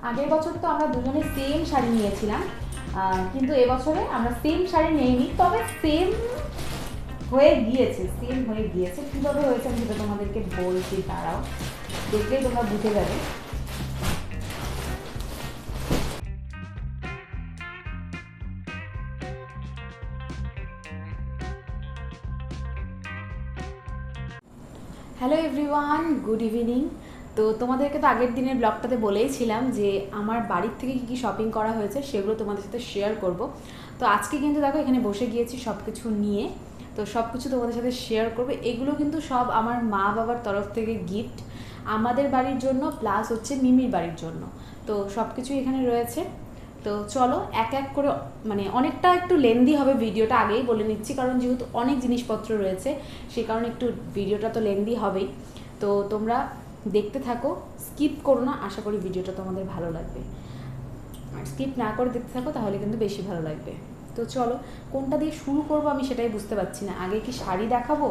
আগের বছর তো আমরা দুজনে সেম শাড়ি নিয়েছিলাম, কিন্তু এবছরে আমরা সেম শাড়ি নেইনি, তবে সেম হয়ে গিয়েছে। কীভাবে হয়েছে আমি সেটা তোমাদেরকে বলছি, দাঁড়াও, দেখলেই তোমরা বুঝে যাবে। Hello everyone, good evening. তো তোমাদেরকে তো আগের দিনের ব্লগটাতে বলেইছিলাম যে আমার বাড়ির থেকে কী কী শপিং করা হয়েছে সেগুলো তোমাদের সাথে শেয়ার করব। তো আজকে কিন্তু দেখো এখানে বসে গিয়েছি সব কিছু নিয়ে, তো সব কিছু তোমাদের সাথে শেয়ার করবে। এগুলো কিন্তু সব আমার মা বাবার তরফ থেকে গিফট, আমাদের বাড়ির জন্য প্লাস হচ্ছে মিমির বাড়ির জন্য। তো সব কিছুই এখানে রয়েছে। তো চলো এক এক করে, মানে অনেকটা একটু লেন্দি হবে ভিডিওটা, আগেই বলে নিচ্ছি, কারণ যেহেতু অনেক জিনিসপত্র রয়েছে সেই কারণে একটু ভিডিওটা তো লেন্দি হবেই। তো তোমরা দেখতে থাকো, স্কিপ করো না, আশা করি ভিডিওটা তোমাদের ভালো লাগবে। আর স্কিপ না করে দেখতে থাকো, তাহলে কিন্তু বেশি ভালো লাগবে। তো চলো, কোনটা দিয়ে শুরু করবো আমি সেটাই বুঝতে পারছি না। আগে কি শাড়ি দেখাবো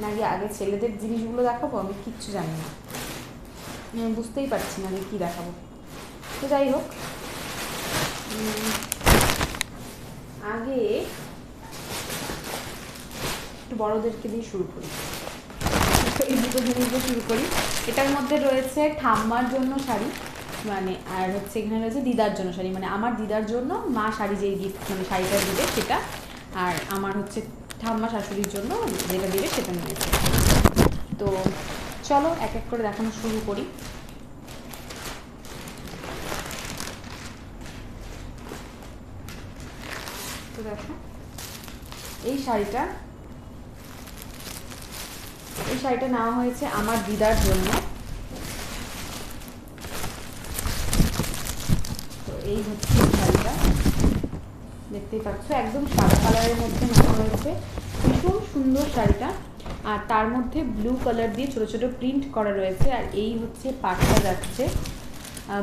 নাকি আগে ছেলেদের জিনিসগুলো দেখাবো, আমি কিচ্ছু জানি না, আমি বুঝতেই পারছি না যে কী দেখাবো। তো যাই হোক, আগে একটু বড়োদেরকে দিয়ে শুরু করি। এই দুটো জিনিস দিয়ে শুরু করি। এটার মধ্যে রয়েছে ঠাম্মার জন্য শাড়ি, মানে আর হচ্ছে এখানে রয়েছে দিদার জন্য শাড়ি, মানে আমার দিদার জন্য মা শাড়ি যে গিফট, মানে শাড়িটা দিবে সেটা, আর আমার হচ্ছে ঠাম্মা শাশুড়ির জন্য যেটা দিবে সেটা নিয়েছে। তো চলো এক এক করে দেখানো শুরু করি। তো দেখো এই শাড়িটা নেওয়া হয়েছে আমার দিদার জন্য। তো এই হচ্ছে শাড়িটা, দেখতেই পাচ্ছ একদম সাদা কালারের মধ্যে নেওয়া হয়েছে, ভীষণ সুন্দর শাড়িটা। আর তার মধ্যে ব্লু কালার দিয়ে ছোটো ছোটো প্রিন্ট করা রয়েছে, আর এই হচ্ছে পাটটা যাচ্ছে,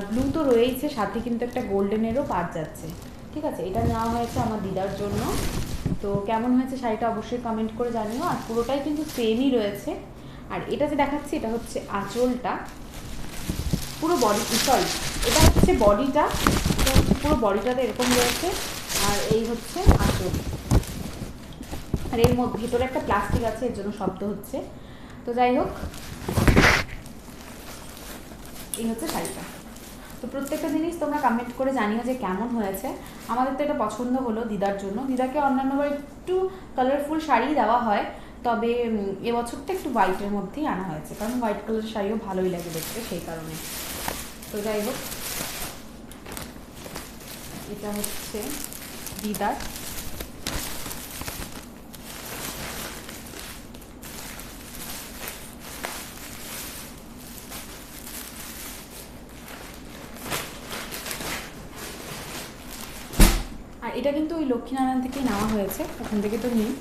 ব্লু তো রয়েছে, সাথে কিন্তু একটা গোল্ডেনেরও পাট যাচ্ছে। ঠিক আছে, এটা নেওয়া হয়েছে আমার দিদার জন্য। তো কেমন হয়েছে শাড়িটা অবশ্যই কমেন্ট করে জানিও। আর পুরোটাই কিন্তু সেমই রয়েছে। আর এটা যে দেখাচ্ছি এটা হচ্ছে আঁচলটা, পুরো বডি, সরি এটা হচ্ছে বডিটা, এটা হচ্ছে পুরো বডিটাতে এরকম রয়েছে, আর এই হচ্ছে আঁচল। আর এর মধ্যে ভিতরে একটা প্লাস্টিক আছে, এর জন্য শব্দ হচ্ছে। তো যাই হোক, এই হচ্ছে শাড়িটা। তো প্রত্যেকটা জিনিস তোমরা কমেন্ট করে জানিও যে কেমন হয়েছে। আমাদের তো এটা পছন্দ হলো দিদার জন্য। দিদাকে অন্যান্যবার একটু কালারফুল শাড়ি দেওয়া হয়, তবে এবছরটা একটু হোয়াইটের মধ্যেই আনা হয়েছে, কারণ হোয়াইট কালারের শাড়িও ভালোই লাগে দেখতে, সেই কারণে। তো যাই হোক, এটা হচ্ছে দিদার। আর এটা কিন্তু ওই লক্ষ্মীনারায়ণ থেকেই নেওয়া হয়েছে, ওখান থেকে তো নিই।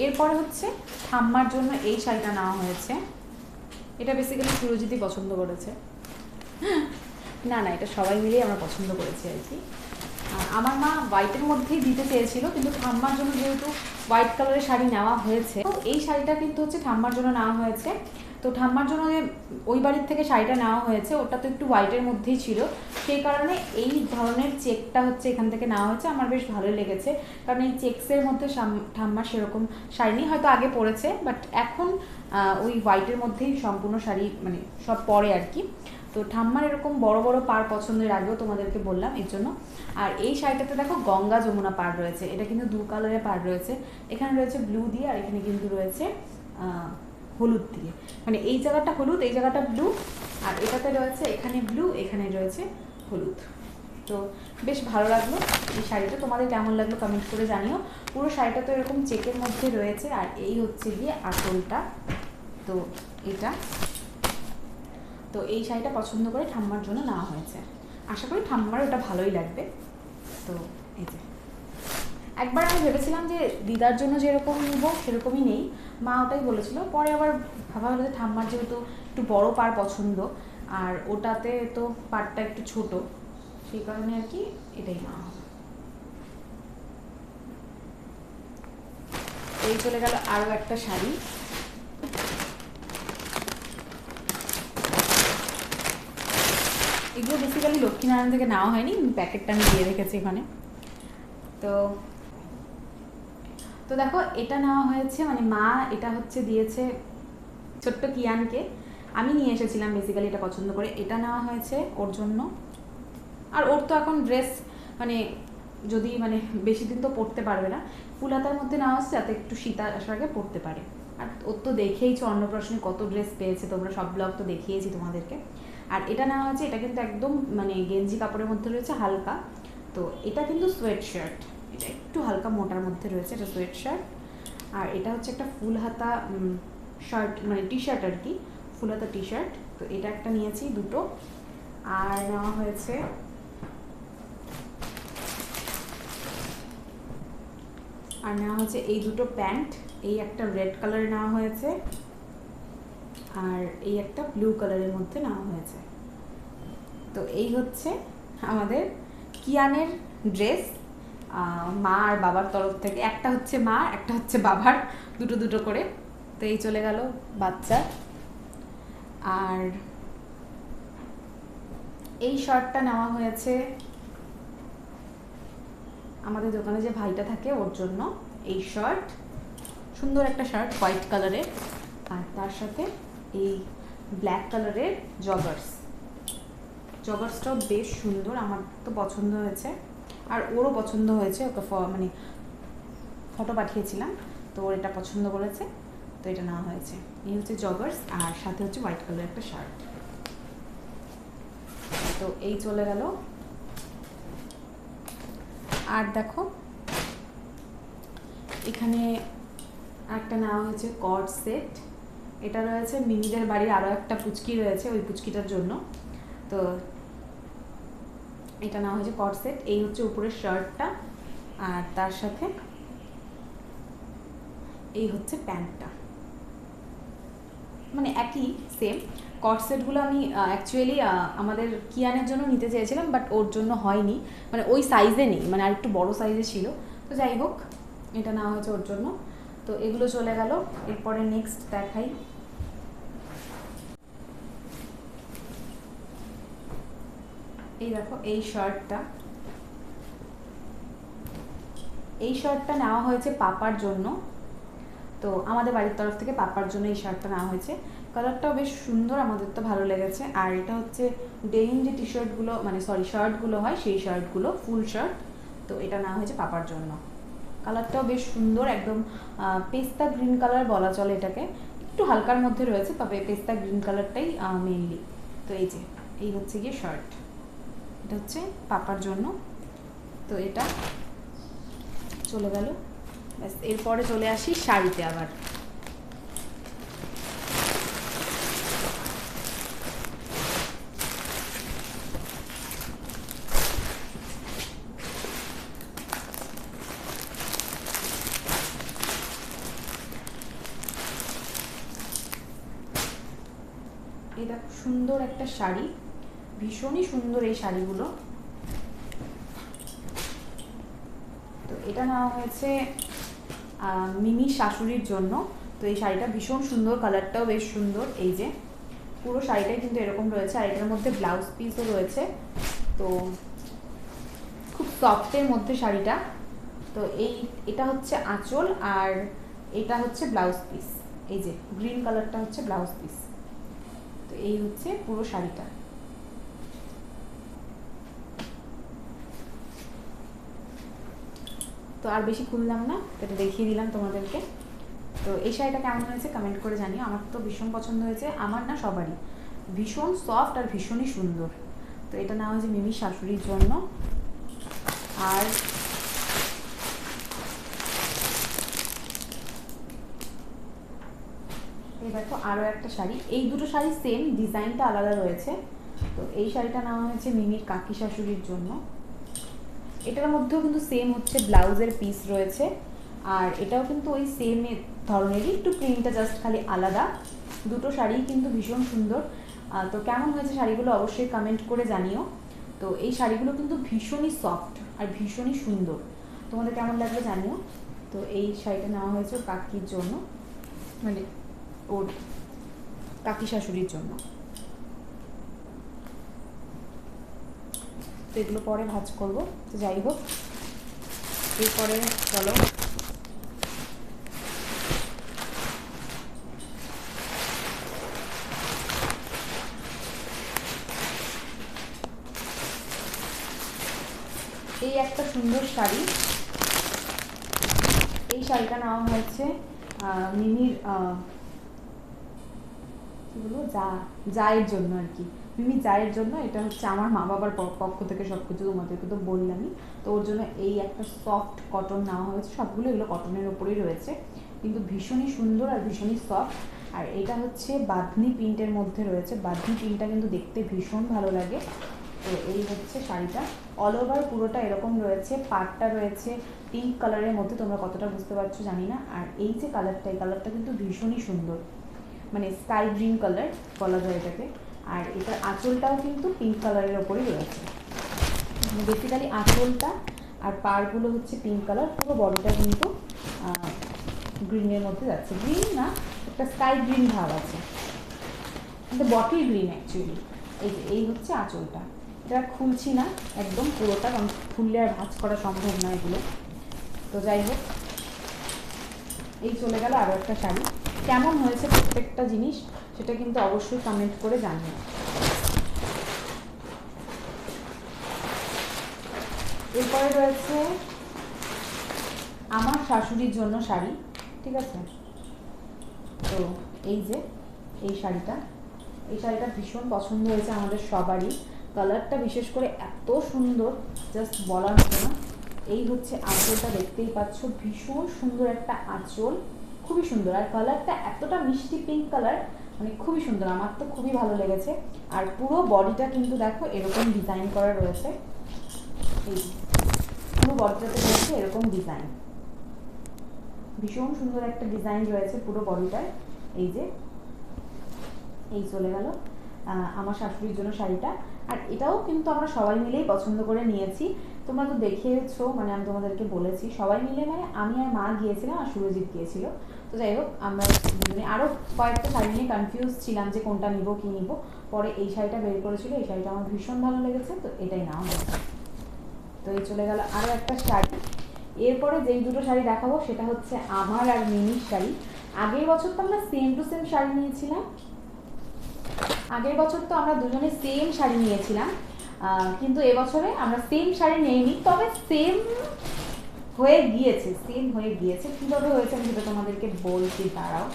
এরপরে হচ্ছে ঠাম্মার জন্য এই শাড়িটা নেওয়া হয়েছে। এটা বেসিক্যালি সুরজিৎই পছন্দ করেছে, না এটা সবাই মিলেই আমরা পছন্দ করেছি আর কি। আমার মা হোয়াইটের মধ্যেই দিতে চেয়েছিল, কিন্তু ঠাম্মার জন্য যেহেতু হোয়াইট কালারের শাড়ি নেওয়া হয়েছে, তো এই শাড়িটা কিন্তু হচ্ছে ঠাম্মার জন্য নেওয়া হয়েছে। তো ঠাম্মার জন্য যে ওই বাড়ির থেকে শাড়িটা নেওয়া হয়েছে ওটা তো একটু হোয়াইটের মধ্যেই ছিল, সেই কারণে এই ধরনের চেকটা হচ্ছে এখান থেকে নেওয়া হয়েছে। আমার বেশ ভালোই লেগেছে, কারণ এই চেক্সের মধ্যে ঠাম্মার সেরকম শাড়ি নেই, হয়তো আগে পরেছে, বাট এখন ওই হোয়াইটের মধ্যেই সম্পূর্ণ শাড়ি মানে সব পরে আর কি। তো ঠাম্মার এরকম বড় বড় পাড় পছন্দের, আগেও তোমাদেরকে বললাম এর জন্য। আর এই শাড়িটাতে দেখো গঙ্গা যমুনা পাড় রয়েছে, এটা কিন্তু দু কালারের পাড় রয়েছে, এখানে রয়েছে ব্লু দিয়ে আর এখানে কিন্তু রয়েছে হলুদ দিয়ে, মানে এই জায়গাটা হলুদ এই জায়গাটা ব্লু, আর এটাতে রয়েছে এখানে ব্লু এখানে রয়েছে হলুদ। তো বেশ ভালো লাগলো এই শাড়িটা, তোমাদের কেমন লাগলো কমেন্ট করে জানিও। পুরো শাড়িটা তো এরকম চেকের মধ্যে রয়েছে, আর এই হচ্ছে গিয়ে আঁচলটা। তো এটা, তো এই শাড়িটা পছন্দ করে ঠাম্মার জন্য নেওয়া হয়েছে, আশা করি ঠাম্মার ওটা ভালোই লাগবে। তো এই যে একবার আমি ভেবেছিলাম যে দিদার জন্য যেরকম নিব সেরকমই নেই, মা ওটাই বলেছিল, পরে আবার ভাবা হলো যে ঠাম্মার যেহেতু একটু বড় পাড় পছন্দ, আর ওটাতে তো পাড়টা একটু ছোট, সেই কারণে আর কি এটাই নেওয়া হবে। এই চলে গেল আরও একটা শাড়ি। এগুলো বেসিক্যালি লক্ষ্মীনারায়ণ থেকে নেওয়া হয়নি, প্যাকেটটা আমি দিয়ে রেখেছি এখানে। তো তো দেখো এটা নেওয়া হয়েছে, মানে মা এটা হচ্ছে দিয়েছে ছোট্ট কিয়ানকে, আমি নিয়ে এসেছিলাম বেসিক্যালি এটা পছন্দ করে। এটা নেওয়া হয়েছে ওর জন্য। আর ওর তো এখন ড্রেস মানে যদি মানে বেশি দিন তো পরতে পারবে না, ফুল হাতার মধ্যে নেওয়া হচ্ছে যাতে একটু শীত আসার আগে পরতে পারে। আর ওর তো দেখেইছো অন্নপ্রাশনে কত ড্রেস পেয়েছে, তোমরা সব ব্লগ তো দেখিয়েছি তোমাদেরকে। আর এটা নেওয়া হয়েছে, এটা কিন্তু একদম মানে গেঞ্জি কাপড়ের মধ্যে রয়েছে হালকা। তো এটা কিন্তু সোয়েট শার্ট, এটা একটু হালকা মোটার মধ্যে রয়েছে, এটা সোয়েট শার্ট। আর এটা হচ্ছে একটা ফুল হাতা শার্ট, মানে টি শার্ট আর কি, ফুল হাতা টি শার্ট। তো এটা একটা নিয়েছি, দুটো। আর নেওয়া হয়েছে এই দুটো প্যান্ট, এই একটা রেড কালারে নেওয়া হয়েছে আর এই একটা ব্লু কালারের মধ্যে নেওয়া হয়েছে। তো এই হচ্ছে আমাদের কিয়ানের ড্রেস মা আর বাবার তরফ থেকে। একটা হচ্ছে মা, একটা হচ্ছে বাবার, দুটো দুটো করে। তো এই চলে গেল বাচ্চা। আর এই শার্টটা নেওয়া হয়েছে আমাদের দোকানে যে ভাইটা থাকে ওর জন্য। এই শার্ট, সুন্দর একটা শার্ট হোয়াইট কালারের, আর তার সাথে এই ব্ল্যাক কালারের জগার্সটাও বেশ সুন্দর, আমার তো পছন্দ হয়েছে আর ওরও পছন্দ হয়েছে। ওকে মানে ফটো পাঠিয়েছিলাম, তো ওর এটা পছন্দ করেছে, তো এটা নেওয়া হয়েছে। এই হচ্ছে জগার্স, আর সাথে হচ্ছে হোয়াইট কালারের একটা শার্ট। তো এই চলে গেল। আর দেখো এখানে একটা নেওয়া হয়েছে কর্ড সেট। এটা রয়েছে মিমিদের বাড়ির আরও একটা পুচকি রয়েছে, ওই পুচকিটার জন্য। তো এটা নেওয়া হয়েছে কর্ড সেট। এই হচ্ছে উপরের শার্টটা, আর তার সাথে এই হচ্ছে প্যান্টটা, মানে একই সেম। কর্ড সেটগুলো আমি অ্যাকচুয়ালি আমাদের কিয়ানের জন্য নিতে চেয়েছিলাম, বাট ওর জন্য হয়নি, মানে ওই সাইজে নেই, মানে আর একটু বড়ো সাইজে ছিল। তো যাই হোক, এটা নেওয়া হয়েছে ওর জন্য। তো এগুলো চলে গেল। এরপরে নেক্সট দেখাই। এই দেখো এই শার্টটা নেওয়া হয়েছে পাপার জন্য। তো আমাদের বাড়ির তরফ থেকে পাপার জন্য এই শার্টটা নেওয়া হয়েছে। কালারটাও বেশ সুন্দর, আমাদের তো ভালো লেগেছে। আর এটা হচ্ছে ডেনিম যে টি শার্টগুলো, মানে সরি শার্টগুলো হয়, সেই শার্টগুলো ফুল শার্ট। তো এটা নেওয়া হয়েছে পাপার জন্য। কালারটাও বেশ সুন্দর, একদম পেস্তা গ্রিন কালার বলা চলে এটাকে, একটু হালকার মধ্যে রয়েছে, তবে পেস্তা গ্রিন কালারটাই মেইনলি। তো এই হচ্ছে গিয়ে শার্ট, এটা হচ্ছে পাপার জন্য। তো এটা চলে গেল। ব্যাস, এরপরে চলে আসি শাড়িতে আবার। এটা খুব সুন্দর একটা শাড়ি, ভীষণই সুন্দর এই শাড়িগুলো। তো এটা নেওয়া হয়েছে মিমি শাশুড়ির জন্য। তো এই শাড়িটা ভীষণ সুন্দর, কালারটাও বেশ সুন্দর। এই যে পুরো শাড়িটাই কিন্তু এরকম রয়েছে, আর এটার মধ্যে ব্লাউজ পিসও রয়েছে। তো খুব সফটের মধ্যে শাড়িটা। তো এটা হচ্ছে আঁচল, আর এটা হচ্ছে ব্লাউজ পিস। এই যে গ্রিন কালারটা হচ্ছে ব্লাউজ পিস। তো এই হচ্ছে পুরো শাড়িটা। তো আর বেশি খুললাম না, এটা দেখিয়ে দিলাম তোমাদেরকে। তো এই শাড়িটা কেমন হয়েছে কমেন্ট করে জানিও। আমার তো ভীষণ পছন্দ হয়েছে, আমার না সবারই। ভীষণ সফট আর ভীষণই সুন্দর। তো এটা নেওয়া হয়েছে মিমির শাশুড়ির জন্য। আর এই দেখো আরও একটা শাড়ি, এই দুটো শাড়ি সেম, ডিজাইনটা আলাদা রয়েছে। তো এই শাড়িটা নেওয়া হয়েছে মিমির কাকি শাশুড়ির জন্য। এটার মধ্যেও কিন্তু সেম হচ্ছে ব্লাউজের পিস রয়েছে, আর এটাও কিন্তু ওই সেম ধরনেরই, একটু প্রিন্টটা জাস্ট খালি আলাদা। দুটো শাড়ি কিন্তু ভীষণ সুন্দর। তো কেমন হয়েছে শাড়িগুলো অবশ্যই কমেন্ট করে জানিও। তো এই শাড়িগুলো কিন্তু ভীষণই সফট আর ভীষণই সুন্দর, তোমাদের কেমন লাগবে জানিও। তো এই শাড়িটা নেওয়া হয়েছে ওর কাকির জন্য, মানে ওর কাকি শাশুড়ির জন্য। তো এগুলো পরে ভাঁজ করবো। তো যাই হোক, এরপরে চলো এই একটা সুন্দর শাড়ি, এই শাড়িটা নেওয়া হয়েছে মিমির কি বলবো জায়ের জন্য আর কি, মিমি জায়ের জন্য। এটা হচ্ছে আমার মা বাবার পক্ষ থেকে সব কিছু, তোমাদেরকে তো বললামই। তো ওর জন্য এই একটা সফট কটন নেওয়া হয়েছে, সবগুলো এগুলো কটনের ওপরেই রয়েছে, কিন্তু ভীষণই সুন্দর আর ভীষণই সফট। আর এটা হচ্ছে বাঁধনি প্রিন্টের মধ্যে রয়েছে, বাঁধনি প্রিন্টটা কিন্তু দেখতে ভীষণ ভালো লাগে। তো এই হচ্ছে শাড়িটা, অল ওভার পুরোটা এরকম রয়েছে, পাড়টা রয়েছে পিঙ্ক কালারের মধ্যে, তোমরা কতটা বুঝতে পারছো জানি না। আর এই যে কালারটা, এই কালারটা কিন্তু ভীষণই সুন্দর, মানে স্কাই গ্রিন কালার বলা যায় এটাকে। আর এটার আঁচলটাও কিন্তু পিঙ্ক কালারের ওপরেই রয়েছে, বেসিক্যালি আঁচলটা আর পাড়গুলো হচ্ছে পিঙ্ক কালার, পুরো বডিটা কিন্তু গ্রিনের মধ্যে যাচ্ছে, গ্রিন না একটা স্কাই গ্রিন ভাব আছে, কিন্তু বটল গ্রিন অ্যাকচুয়ালি। এই হচ্ছে আঁচলটা, এটা খুলছি না একদম পুরোটা, কারণ খুললে আর ভাঁজ করা সম্ভব না এগুলো। তো যাই হোক, এই চলে গেল আরও একটা শাড়ি। কেমন হয়েছে প্রত্যেকটা জিনিস সেটা কিন্তু অবশ্যই কমেন্ট করে জানিও। এরপরে রয়েছে আমার শাশুড়ির জন্য শাড়ি, ঠিক আছে। তো এই যে এই শাড়িটা, এই শাড়িটা ভীষণ পছন্দ হয়েছে আমাদের সবারই, কালারটা বিশেষ করে এত সুন্দর, জাস্ট বলার মতো না। এই হচ্ছে আঁচলটা, দেখতেই পাচ্ছ ভীষণ সুন্দর একটা আঁচল, খুবই সুন্দর। আর কালারটা এতটা মিষ্টি পিঙ্ক কালার, মানে খুবই সুন্দর, আমার তো খুবই ভালো লেগেছে। আর পুরো বডিটা কিন্তু দেখো এরকম ডিজাইন করা রয়েছে, এই পুরো বডিটাতে রয়েছে এরকম ডিজাইন, ভীষণ সুন্দর একটা ডিজাইন রয়েছে পুরো বডিটায়। এই যে এই চলে গেল আমার শাশুড়ির জন্য শাড়িটা। আর এটাও কিন্তু আমরা সবাই মিলেই পছন্দ করে নিয়েছি, তোমরা তো দেখেছো, মানে আমি তোমাদেরকে বলেছি সবাই মিলে, মানে আমি আর মা গিয়েছিলাম আর সুরজিৎ গিয়েছিল। তো যাই হোক, আমরা দুজনে আরও কয়েকটা শাড়ি নিয়ে কনফিউজ ছিলাম যে কোনটা নিব কি নিব, পরে এই শাড়িটা বের করেছিল, এই শাড়িটা আমার ভীষণ ভালো লেগেছে, তো এটাই নেওয়া হয়েছে। তো এই চলে গেল আরও একটা শাড়ি। এরপরে যেই দুটো শাড়ি দেখাবো সেটা হচ্ছে আমার আর মিমির শাড়ি। আগের বছর তো আমরা সেম টু সেম শাড়ি নিয়েছিলাম, আগের বছর তো আমরা দুজনে সেম শাড়ি নিয়েছিলাম, কিন্তু এবছরে আমরা সেম শাড়ি নেইনি, তবে সেম হয়ে গিয়েছে, সেম হয়ে গিয়েছে। কীভাবে হয়েছে আমি সেটা তোমাদেরকে বলছি, দাঁড়াও,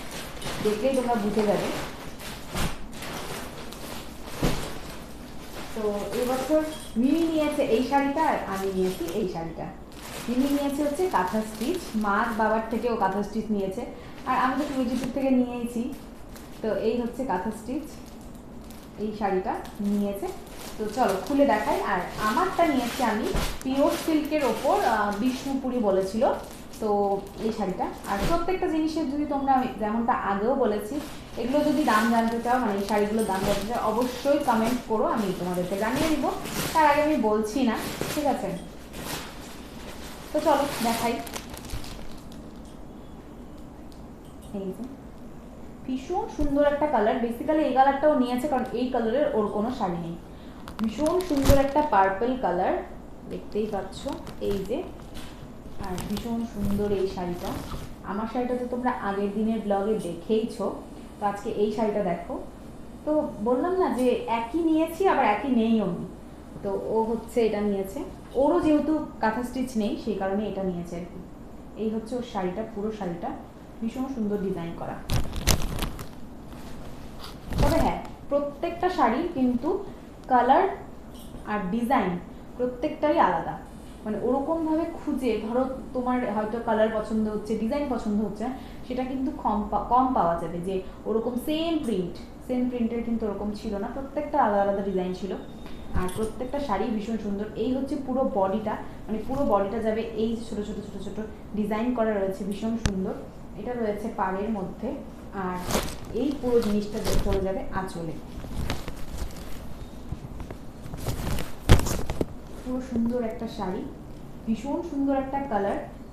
দেখলেই তোমরা বুঝে যাবে। তো এবছর মিমি নিয়েছে এই শাড়িটা আর আমি নিয়েছি এই শাড়িটা। মিমি নিয়েছে হচ্ছে কাঁথা স্টিচ, মা বাবার থেকেও কাঁথা স্টিচ নিয়েছে, আর আমি তো সুরজিতের থেকে নিয়েছি। তো এই হচ্ছে কাঁথা স্টিচ, এই শাড়িটা নিয়েছে। তো চলো খুলে দেখাই। আর আমারটা নিয়েছি আমি পিওর সিল্কের ওপর, বিষ্ণুপুরি বলেছিল, তো এই শাড়িটা। আর প্রত্যেকটা জিনিসের যদি তোমরা, আমি যেমনটা আগেও বলেছি, এগুলো যদি দাম জানতে চাও, মানে এই শাড়িগুলোর দাম জানতে চাও, অবশ্যই কমেন্ট করো, আমি তোমাদেরকে জানিয়ে দিব, তার আগে আমি বলছি না, ঠিক আছে। তো চলো দেখাই। এই যে ভীষণ সুন্দর একটা কালার, বেসিক্যালি এই কালারটাও নিয়েছে কারণ এই কালারের ওর কোনো শাড়ি নেই। ভীষণ সুন্দর একটা পার্পল কালার, দেখতেই পাচ্ছ এই যে। আর ভীষণ সুন্দর এই শাড়িটা, আমার শাড়িটা তো তোমরা আগের দিনের ব্লগে দেখেইছো, তো আজকে এই শাড়িটা দেখো। তো বললাম না যে একই নিয়েছি আবার একই নেই অমনি, তো ও হচ্ছে এটা নিয়েছে, ওরও যেহেতু কাঁথা স্টিচ নেই সেই কারণে এটা নিয়েছে আর কি। এই হচ্ছে ওর শাড়িটা, পুরো শাড়িটা ভীষণ সুন্দর ডিজাইন করা। তবে হ্যাঁ, প্রত্যেকটা শাড়ি কিন্তু কালার আর ডিজাইন প্রত্যেকটাই আলাদা, মানে ওরকমভাবে খুঁজে ধরো তোমার হয়তো কালার পছন্দ হচ্ছে, ডিজাইন পছন্দ হচ্ছে, সেটা কিন্তু কম পাওয়া যাবে, যে ওরকম সেম প্রিন্টের কিন্তু ওরকম ছিল না, প্রত্যেকটা আলাদা আলাদা ডিজাইন ছিল। আর প্রত্যেকটা শাড়ি ভীষণ সুন্দর। এই হচ্ছে পুরো বডিটা, মানে পুরো বডিটা যাবে এই যে ছোটো ছোটো ছোটো ছোটো ডিজাইন করা রয়েছে, ভীষণ সুন্দর। এটা রয়েছে পাড়ের মধ্যে, আর এই পুরো জিনিসটা চলে যাবে আঁচলে। পুরো সুন্দর একটা শাড়ি, ভীষণ সুন্দর একটা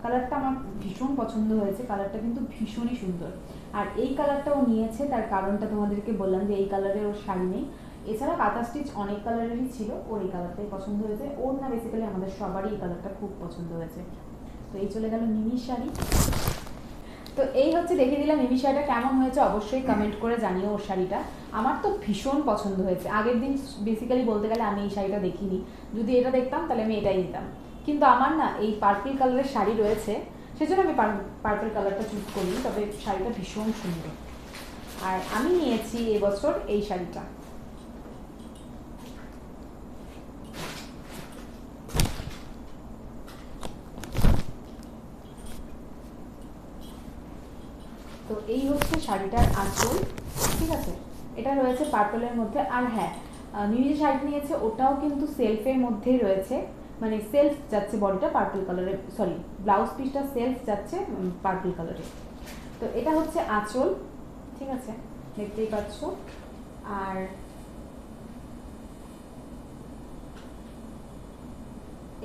কালারটা আমার ভীষণ পছন্দ হয়েছে, কালারটা কিন্তু ভীষণই সুন্দর। আর এই কালারটা ও নিয়েছে, তার কারণটা তোমাদেরকে বললাম যে এই কালারের ওর শাড়ি নেই। এছাড়া কাঁথা স্টিচ অনেক কালারেরই ছিল, ওর এই কালারটাই পছন্দ হয়েছে। ওর না বেসিক্যালি আমাদের সবারই এই কালারটা খুব পছন্দ হয়েছে। তো এই চলে গেল মিমির শাড়ি। তো এই হচ্ছে দেখিয়ে দিলাম মিমি শাড়িটা কেমন হয়েছে, অবশ্যই কমেন্ট করে জানিও ওর শাড়িটা। আমার তো ভীষণ পছন্দ হয়েছে। আগের দিন বেসিক্যালি বলতে গেলে আমি এই শাড়িটা দেখিনি, যদি এটা দেখতাম তাহলে আমি এটাই নিতাম, কিন্তু আমার না এই পার্পল কালারের শাড়ি রয়েছে, সেজন্য আমি পার্পল কালারটা চুজ করি। তবে শাড়িটা ভীষণ সুন্দর, আর আমি নিয়েছি এবছর এই শাড়িটা। তো এই হচ্ছে শাড়িটার আঁচল, ঠিক আছে। এটা রয়েছে পার্পলের মধ্যে। আর হ্যাঁ, মিমি যে শাড়িটা নিয়েছে ওটাও কিন্তু সেলফের মধ্যেই রয়েছে, মানে সেলফ যাচ্ছে বডিটা পার্পল কালারের, সরি ব্লাউজ পিসটা সেলফ যাচ্ছে পার্পল কালারে। তো এটা হচ্ছে আঁচল, ঠিক আছে, দেখতেই পাচ্ছ। আর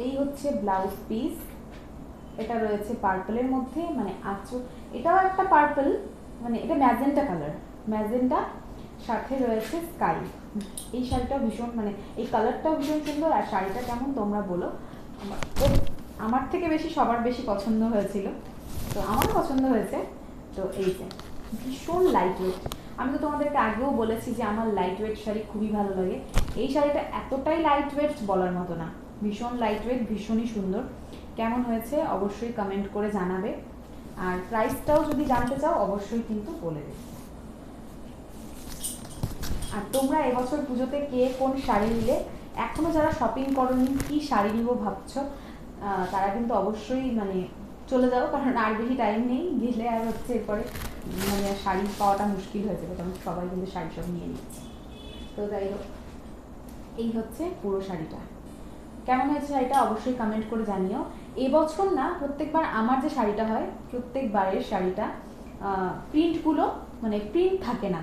এই হচ্ছে ব্লাউজ পিস, এটা রয়েছে পার্পলের মধ্যে, মানে আঁচল এটাও একটা পার্পল, মানে এটা ম্যাজেন্টা কালার, ম্যাজেন্টা সাথে রয়েছে স্কাই। এই শাড়িটাও ভীষণ, মানে এই কালারটাও ভীষণ সুন্দর। আর শাড়িটা কেমন তোমরা বলো, আমার থেকে বেশি সবার বেশি পছন্দ হয়েছিল, তো আমারও পছন্দ হয়েছে। তো এই যে ভীষণ লাইট ওয়েট, আমি তো তোমাদেরকে আগেও বলেছি যে আমার লাইট ওয়েট শাড়ি খুবই ভালো লাগে। এই শাড়িটা এতটাই লাইট ওয়েট বলার মতো না, ভীষণ লাইট ওয়েট, ভীষণই সুন্দর। কেমন হয়েছে অবশ্যই কমেন্ট করে জানাবে, আর প্রাইসটাও যদি জানতে চাও অবশ্যই কিন্তু বলে দেবে। আর তোমরা এবছর পুজোতে কে কোন শাড়ি নিলে, এখনো যারা শপিং করোনি, কি শাড়ি নিব ভাবছো, তারা কিন্তু অবশ্যই মানে চলে যাও, কারণ আর বেশি টাইম নেই, গেলে আর হচ্ছে এরপরে মানে শাড়ি পাওয়াটা মুশকিল হয়ে যাবে, কারণ সবাই কিন্তু শাড়ি সব নিয়ে নিচ্ছে। তো যাই হোক, এই হচ্ছে পুরো শাড়িটা। কেমন হয়েছে শাড়িটা অবশ্যই কমেন্ট করে জানিও। এবছর না, প্রত্যেকবার আমার যে শাড়িটা হয়, প্রত্যেকবারের শাড়িটা প্রিন্টগুলো মানে প্রিন্ট থাকে না,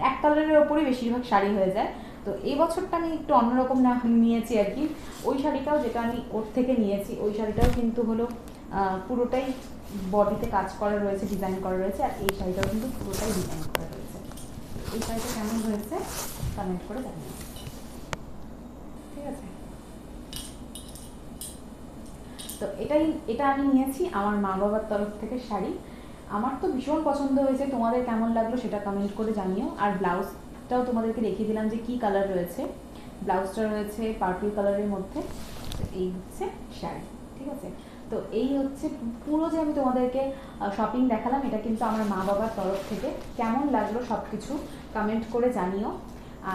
এক কালারের ওপরেই বেশিরভাগ শাড়ি হয়ে যায়। তো এই বছরটা আমি একটু অন্যরকম না নিয়েছি আর কি। ওই শাড়িটাও যেটা আমি ওর থেকে নিয়েছি, ওই শাড়িটাও কিন্তু হলো পুরোটাই বডিতে কাজ করা রয়েছে, ডিজাইন করা রয়েছে। আর এই শাড়িটাও কিন্তু পুরোটাই ডিজাইন করা রয়েছে। এই শাড়িটা কেমন হয়েছে কমেন্ট করে জানিও, ঠিক আছে। তো এটা আমি নিয়েছি আমার মা বাবার তরফ থেকে শাড়ি, আমার তো ভীষণ পছন্দ হয়েছে। তোমাদের কেমন লাগলো সেটা কমেন্ট করে জানিও। আর ব্লাউজটাও তোমাদেরকে দেখিয়ে দিলাম যে কি কালার রয়েছে, ব্লাউজটা রয়েছে পার্পল কালারের মধ্যে। তো এই হচ্ছে শাড়ি, ঠিক আছে। তো এই হচ্ছে পুরো যে আমি তোমাদেরকে শপিং দেখালাম, এটা কিন্তু আমার মা বাবার তরফ থেকে। কেমন লাগলো সব কিছু কমেন্ট করে জানিও।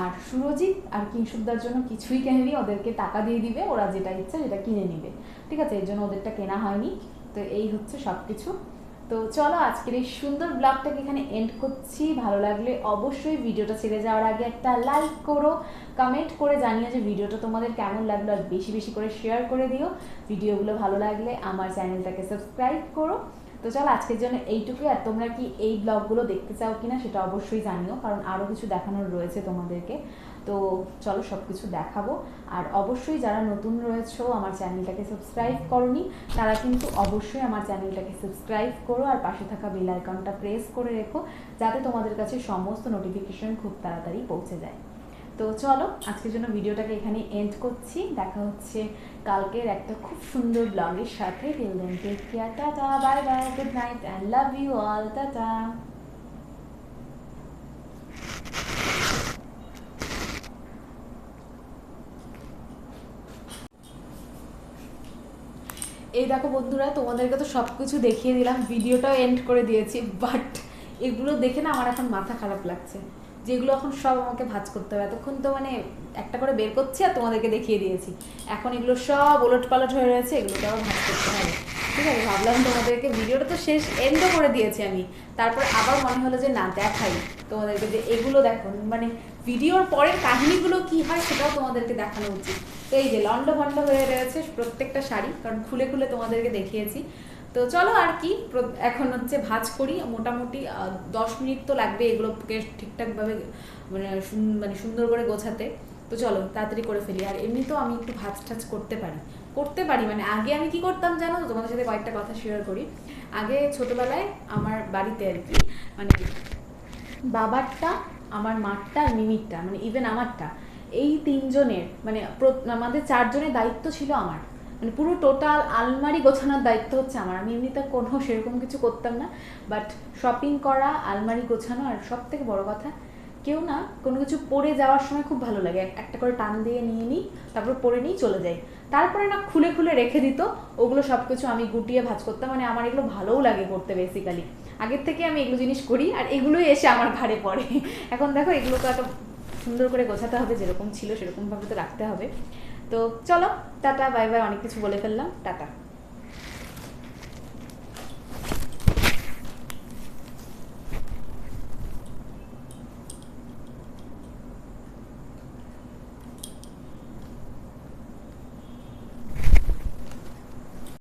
আর সুরজিৎ আর কিংশুকদার জন্য কিছুই কেনেনি, ওদেরকে টাকা দিয়ে দিবে, ওরা যেটা ইচ্ছা সেটা কিনে নিবে, ঠিক আছে। এর জন্য ওদেরটা কেনা হয়নি। তো এই হচ্ছে সব কিছু। তো চলো আজকের এই সুন্দর ব্লগটাকে এখানে এন্ড করছি। ভালো লাগলে অবশ্যই ভিডিওটা ছেড়ে যাওয়ার আগে একটা লাইক করো, কমেন্ট করে জানিও যে ভিডিওটা তোমাদের কেমন লাগলো, আর বেশি বেশি করে শেয়ার করে দিও। ভিডিওগুলো ভালো লাগলে আমার চ্যানেলটাকে সাবস্ক্রাইব করো। তো চলো আজকের জন্য এইটুকুই। আর তোমরা কি এই ব্লগগুলো দেখতে চাও কিনা সেটা অবশ্যই জানিও, কারণ আরও কিছু দেখানোর রয়েছে তোমাদেরকে। তো চলো সব কিছু দেখাবো। আর অবশ্যই যারা নতুন রয়েছো, আমার চ্যানেলটাকে সাবস্ক্রাইব করোনি, তারা কিন্তু অবশ্যই আমার চ্যানেলটাকে সাবস্ক্রাইব করো, আর পাশে থাকা বেল আইকনটা প্রেস করে রেখো, যাতে তোমাদের কাছে সমস্ত নোটিফিকেশন খুব তাড়াতাড়ি পৌঁছে যায়। তো চলো আজকের জন্য ভিডিওটাকে এখানে এন্ড করছি। দেখা হচ্ছে কালকের একটা খুব সুন্দর ব্লগের সাথে। Till then take care, tata, bye bye, good night and love you all, tata. এই দেখো বন্ধুরা, তোমাদেরকে তো সব কিছু দেখিয়ে দিলাম, ভিডিওটাও এন্ড করে দিয়েছি, বাট এগুলো দেখে না আমার এখন মাথা খারাপ লাগছে, যেগুলো এখন সব আমাকে ভাঁজ করতে হবে। এতক্ষণ তো মানে একটা করে বের করছি আর তোমাদেরকে দেখিয়ে দিয়েছি, এখন এগুলো সব ওলট পালট হয়ে রয়েছে, এগুলোকে আবার ভাঁজ করতে হবে, ঠিক আছে। ভাবলাম তোমাদেরকে, ভিডিওটা তো শেষ এন্ডও করে দিয়েছি আমি, তারপরে আবার মনে হলো যে না দেখাই তোমাদেরকে, যে এগুলো দেখো, মানে ভিডিওর পরের কাহিনীগুলো কি হয় সেটাও তোমাদেরকে দেখানো উচিত। তো এই যে লন্ড ভন্ড হয়ে রয়েছে প্রত্যেকটা শাড়ি, কারণ খুলে খুলে তোমাদেরকে দেখিয়েছি। তো চলো আর কি, এখন হচ্ছে ভাঁজ করি। মোটামুটি 10 মিনিট তো লাগবে এগুলোকে ঠিকঠাকভাবে মানে সুন্দর করে গোছাতে। তো চলো তাড়াতাড়ি করে ফেলি। আর এমনি তো আমি একটু ভাঁজ টাজ করতে পারি, মানে আগে আমি কি করতাম জানো, তোমাদের সাথে কয়েকটা কথা শেয়ার করি। আগে ছোটবেলায় আমার বাড়িতে আর কি, মানে বাবারটা, আমার মারটা আর মিমিরটা, মানে ইভেন আমারটা, এই তিনজনের মানে আমাদের চারজনের দায়িত্ব ছিল আমার, মানে পুরো টোটাল আলমারি গোছানোর দায়িত্ব হচ্ছে আমার। আমি এমনিতে কোনো সেরকম কিছু করতাম না, বাট শপিং করা, আলমারি গোছানো, আর সব থেকে বড় কথা কেউ না কোনো কিছু পরে যাওয়ার সময় খুব ভালো লাগে, একটা করে টান দিয়ে নিয়ে নিই, তারপর পরে নিই চলে যাই, তারপরে না খুলে খুলে রেখে দিত, ওগুলো সব কিছু আমি গুটিয়ে ভাঁজ করতাম। মানে আমার এগুলো ভালোও লাগে করতে বেসিক্যালি, আগের থেকে আমি এগুলো জিনিস করি, আর এগুলোই এসে আমার ঘাড়ে পড়ে। এখন দেখো এগুলো তো একটা সুন্দর করে গোছাতে হবে, যেরকম ছিল সেরকমভাবে তো রাখতে হবে। তো চলো, টাটা বাই বাই, অনেক কিছু বলে ফেললাম, টাটা।